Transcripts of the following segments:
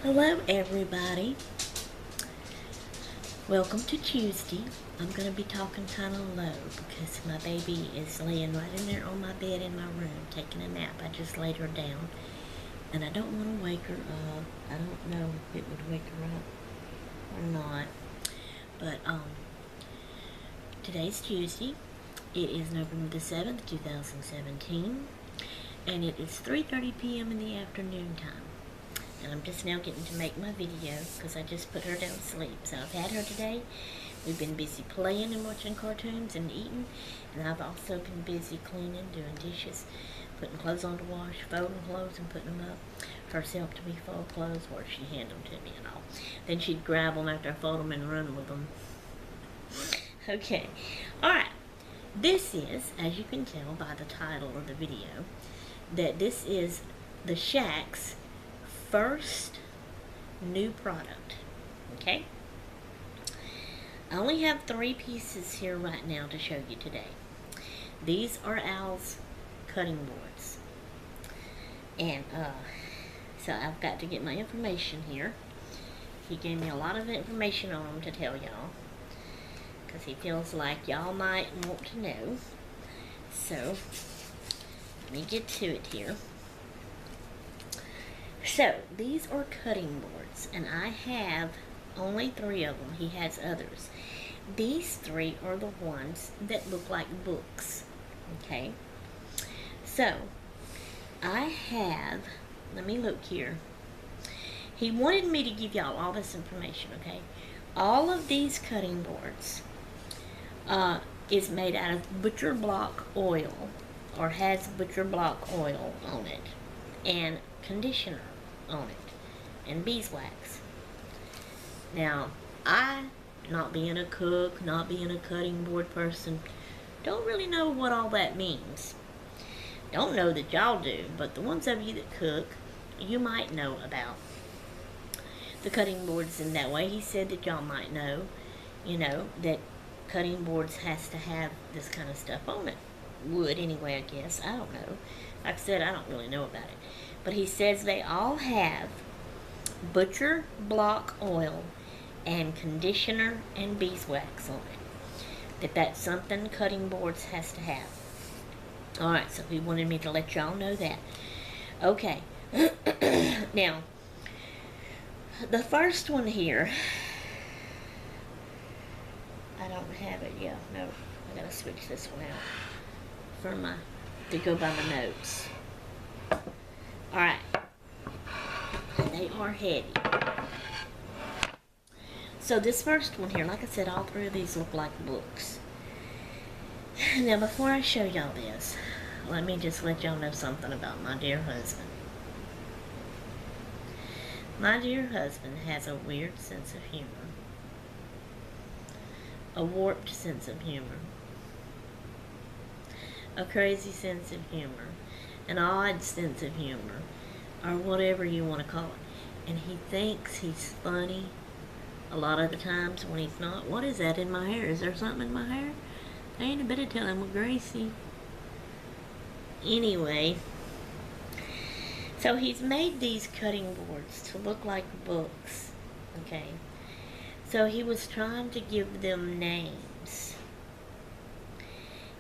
Hello everybody. Welcome to Tuesday. I'm going to be talking kind of low because my baby is laying right in there on my bed in my room taking a nap. I just laid her down and I don't want to wake her up. I don't know if it would wake her up or not. But today's Tuesday. It is November the 7th, 2017, and it is 3:30 p.m. in the afternoon time. And I'm just now getting to make my video because I just put her down to sleep. So I've had her today. We've been busy playing and watching cartoons and eating. And I've also been busy cleaning, doing dishes, putting clothes on to wash, folding clothes and putting them up. First helped me fold clothes, or she'd hand them to me and all. Then she'd grab them after I fold them and run with them. Okay. Alright. This is, as you can tell by the title of the video, that this is the S.H.A.C.K's first new product. Okay? I only have 3 pieces here right now to show you today. These are Al's cutting boards. And, so I've got to get my information here. He gave me a lot of information on them to tell y'all, because he feels like y'all might want to know. So, let me get to it here. So, these are cutting boards, and I have only 3 of them. He has others. These 3 are the ones that look like books. Okay? So, I have, let me look here. He wanted me to give y'all all this information, okay? All of these cutting boards is made out of butcher block oil, or has butcher block oil on it, and conditioner on it, and beeswax. Now, I, not being a cook, not being a cutting board person, don't really know what all that means. Don't know that y'all do, but the ones of you that cook, you might know about the cutting boards in that way. He said that y'all might know, you know, that cutting boards has to have this kind of stuff on it. Would anyway, I guess. I don't know. Like I said, I don't really know about it. But he says they all have butcher block oil and conditioner and beeswax on it. That's something cutting boards has to have. Alright, so he wanted me to let y'all know that. Okay. Now, the first one here, I don't have it yet. No, I gotta switch this one out for to go by my notes. Alright. They are heavy. So this first one here, like I said, all 3 of these look like books. Now before I show y'all this, let me just let y'all know something about my dear husband. My dear husband has a weird sense of humor. A warped sense of humor. A crazy sense of humor. An odd sense of humor, or whatever you want to call it. And he thinks he's funny a lot of the times when he's not. What is that in my hair? Is there something in my hair? I ain't a bit of telling with Gracie. Anyway, so he's made these cutting boards to look like books. Okay, so he was trying to give them names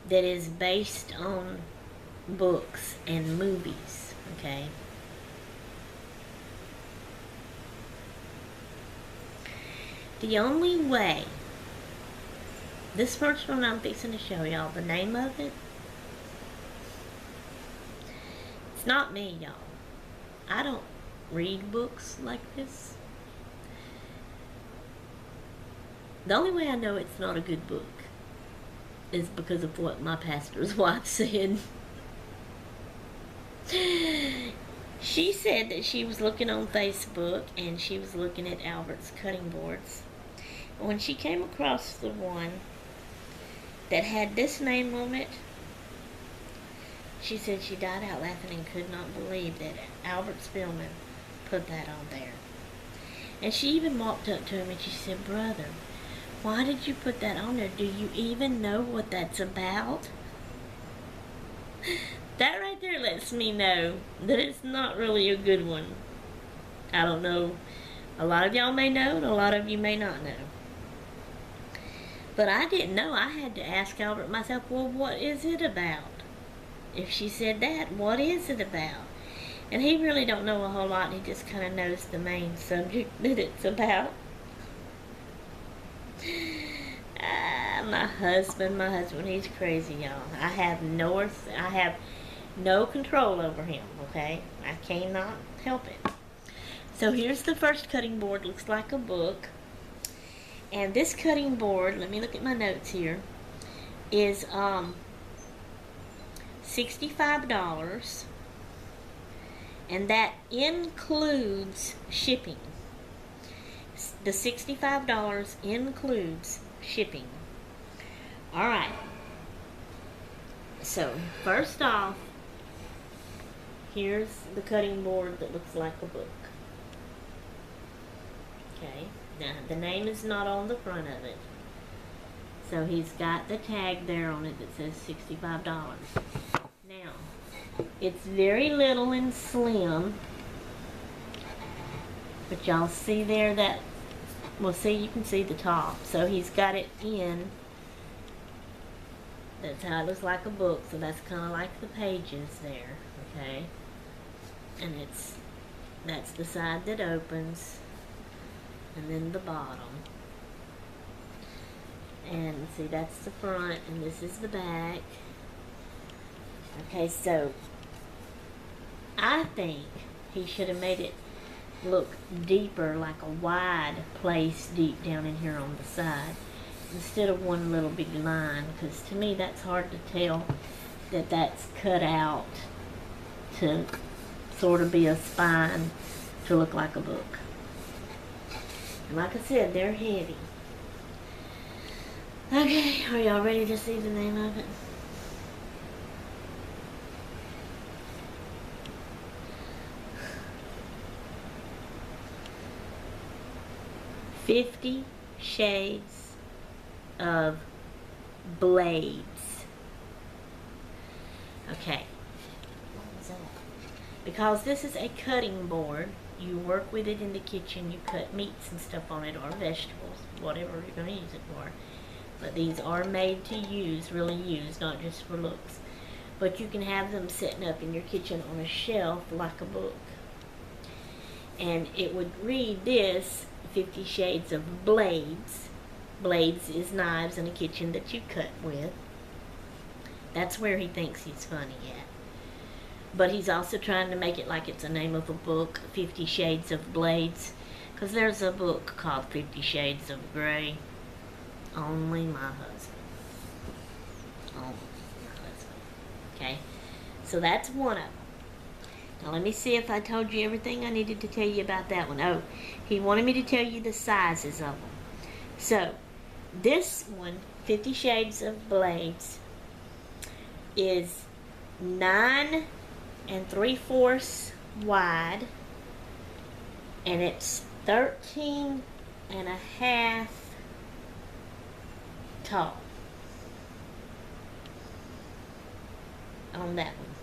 that is based on books and movies, okay? The only way, this first one I'm fixing to show y'all, the name of it, it's not me, y'all. I don't read books like this. The only way I know it's not a good book is because of what my pastor's wife said. She said that she was looking on Facebook and she was looking at Albert's cutting boards. When she came across the one that had this name on it, she said she died out laughing and could not believe that Albert Spillman put that on there. And she even walked up to him and she said, "Brother, why did you put that on there? Do you even know what that's about?" That right there lets me know that it's not really a good one. I don't know. A lot of y'all may know, and a lot of you may not know. But I didn't know. I had to ask Albert myself, well, what is it about? If she said that, what is it about? And he really don't know a whole lot. He just kind of knows the main subject that it's about. My husband, he's crazy, y'all. I have no control over him, okay? I cannot help it. So here's the first cutting board. Looks like a book. And this cutting board, let me look at my notes here, is $65. And that includes shipping. The $65 includes shipping. Alright. So, first off, here's the cutting board that looks like a book. Okay. Now, the name is not on the front of it. So, he's got the tag there on it that says $65. Now, it's very little and slim. But y'all see there that, well, see, you can see the top. So, he's got it in. That's how it looks like a book. So, that's kind of like the pages there. Okay. And that's the side that opens. And then the bottom. And see, that's the front, and this is the back. Okay, so I think he should have made it look deeper, like a wide place deep down in here on the side, instead of one little big line, because to me that's hard to tell that that's cut out to sort of be a spine to look like a book. And like I said, they're heavy. Okay, are y'all ready to see the name of it? "50 Shades of Blades." Okay. What was that? Because this is a cutting board, you work with it in the kitchen, you cut meats and stuff on it, or vegetables, whatever you're going to use it for. But these are made to use, really use, not just for looks. But you can have them sitting up in your kitchen on a shelf like a book. And it would read this, 50 Shades of Blades. Blades is knives in a kitchen that you cut with. That's where he thinks he's funny at. But he's also trying to make it like it's the name of a book, 50 Shades of Blades. Because there's a book called 50 Shades of Gray. Only my husband. Only my husband. Okay? So that's one of them. Now let me see if I told you everything I needed to tell you about that one. Oh, he wanted me to tell you the sizes of them. So, this one, 50 Shades of Blades, is 9 3/4 wide, and it's 13 1/2 tall on that one.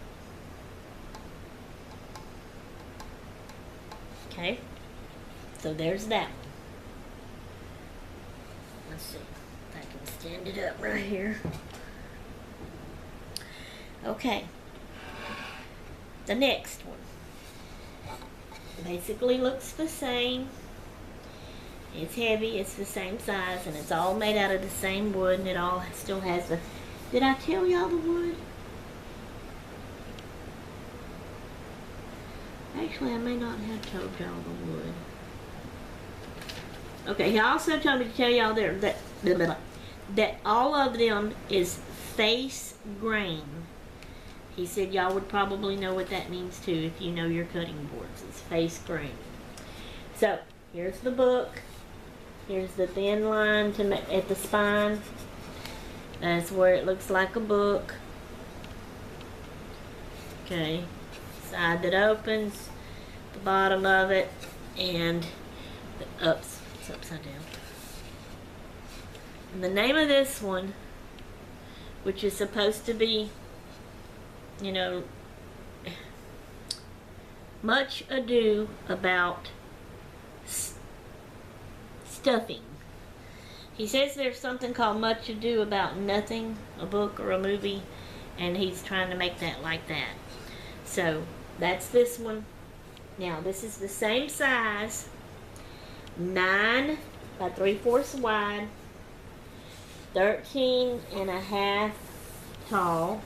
Okay, so there's that one. Let's see if I can stand it up right here. Okay, the next one basically looks the same. It's heavy, it's the same size, and it's all made out of the same wood, and it all still has the... Did I tell y'all the wood? Actually, I may not have told y'all the wood. Okay, he also told me to tell y'all there that all of them is face grain. He said y'all would probably know what that means too if you know your cutting boards. It's face grain. So, here's the book. Here's the thin line at the spine. That's where it looks like a book. Okay. Side that opens, the bottom of it, and it's upside down. And the name of this one, which is supposed to be, you know, Much Ado About stuffing. He says there's something called Much Ado About Nothing, a book or a movie, and he's trying to make that like that. So that's this one. Now this is the same size, 9 by 3/4 wide, 13.5 tall,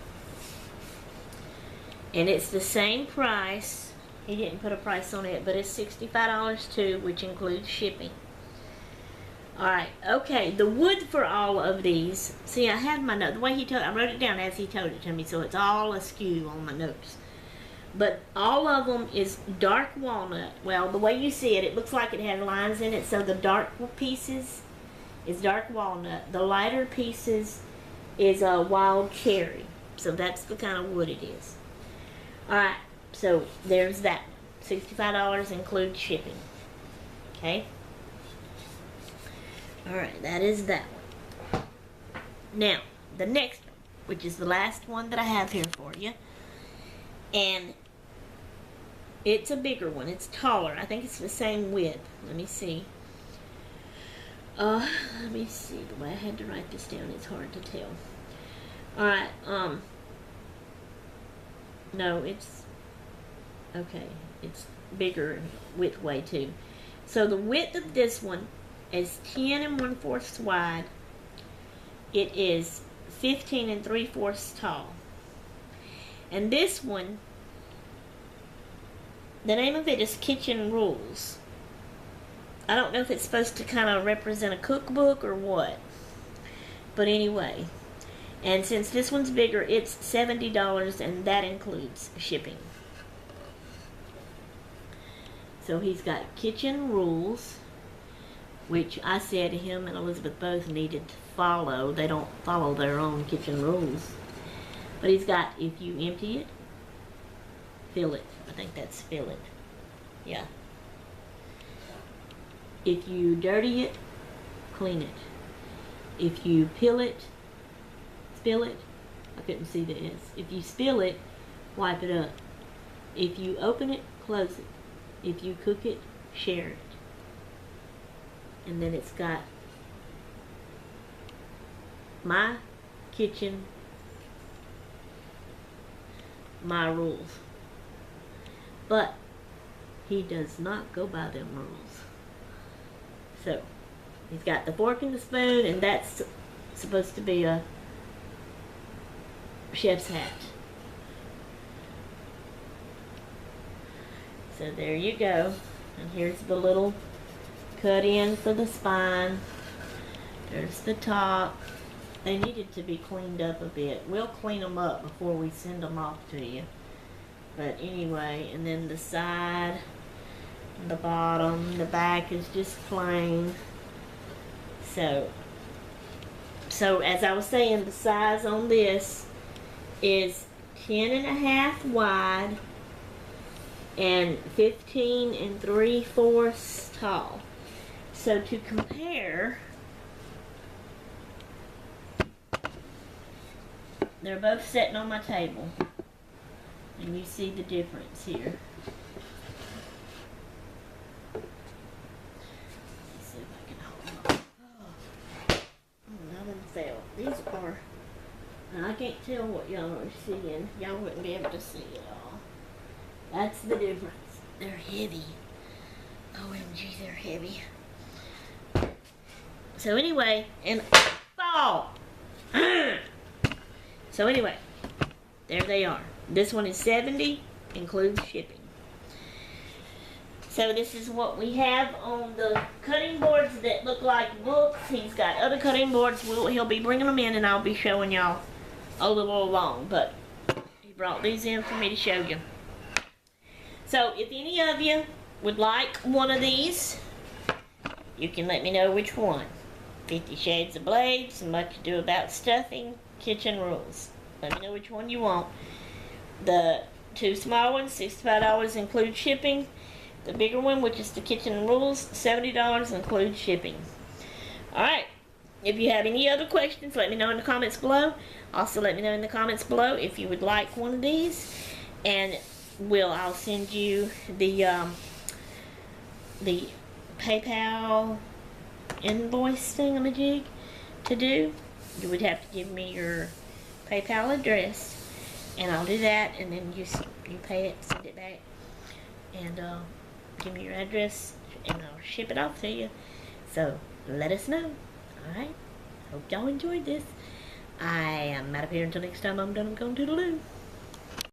and it's the same price. He didn't put a price on it, but it's $65 too, which includes shipping. Alright, okay, the wood for all of these, see, I had my note, the way he told, I wrote it down as he told it to me, so it's all askew on my notes. But all of them is dark walnut. Well, the way you see it, it looks like it has lines in it, so the dark pieces is dark walnut. The lighter pieces is a wild cherry. So that's the kind of wood it is. Alright, so there's that one. $65 includes shipping. Okay? Alright, that is that one. Now, the next one, which is the last one that I have here for you. And it's a bigger one. It's taller. I think it's the same width. Let me see. Let me see. The way I had to write this down, it's hard to tell. Alright, no, it's, okay, it's bigger width way too. So the width of this one is 10 1/4 wide. It is 15 3/4 tall. And this one, the name of it is Kitchen Rules. I don't know if it's supposed to kind of represent a cookbook or what. But anyway. And since this one's bigger, it's $70 and that includes shipping. So he's got Kitchen Rules, which I said him and Elizabeth both needed to follow. They don't follow their own kitchen rules. But he's got, if you empty it, fill it. I think that's fill it. Yeah. If you dirty it, clean it. If you peel it, spill it. I couldn't see the S. If you spill it, wipe it up. If you open it, close it. If you cook it, share it. And then it's got my kitchen, my rules. But he does not go by them rules. So he's got the fork and the spoon, and that's supposed to be a chef's hat. So there you go. And here's the little cut in for the spine. There's the top. They needed to be cleaned up a bit. We'll clean them up before we send them off to you. But anyway, and then the side, the bottom, the back is just plain. So as I was saying, the size on this is 10.5 wide and 15 3/4 tall. So to compare, they're both sitting on my table, and you see the difference here. Let's see if I can hold them up. Oh, nothing fell. These are, I can't tell what y'all are seeing. Y'all wouldn't be able to see it all. That's the difference. They're heavy. OMG, they're heavy. So anyway, and fall. So anyway, there they are. This one is $70, includes shipping. So this is what we have on the cutting boards that look like books. He's got other cutting boards. He'll be bringing them in, and I'll be showing y'all a little along. But he brought these in for me to show you. So if any of you would like one of these, you can let me know which one. 50 Shades of Blades, Much Ado About Stuffing, Kitchen Rules. Let me know which one you want. The two small ones, $65, include shipping. The bigger one, which is the Kitchen Rules, $70, includes shipping. Alright, if you have any other questions, let me know in the comments below. Also, let me know in the comments below if you would like one of these. And I'll send you the PayPal invoice thingamajig to do, you would have to give me your PayPal address, and I'll do that, and then you pay it, send it back, and give me your address, and I'll ship it off to you. So let us know. All right. Hope y'all enjoyed this. I am out of here until next time. I'm done. I'm going to the loo.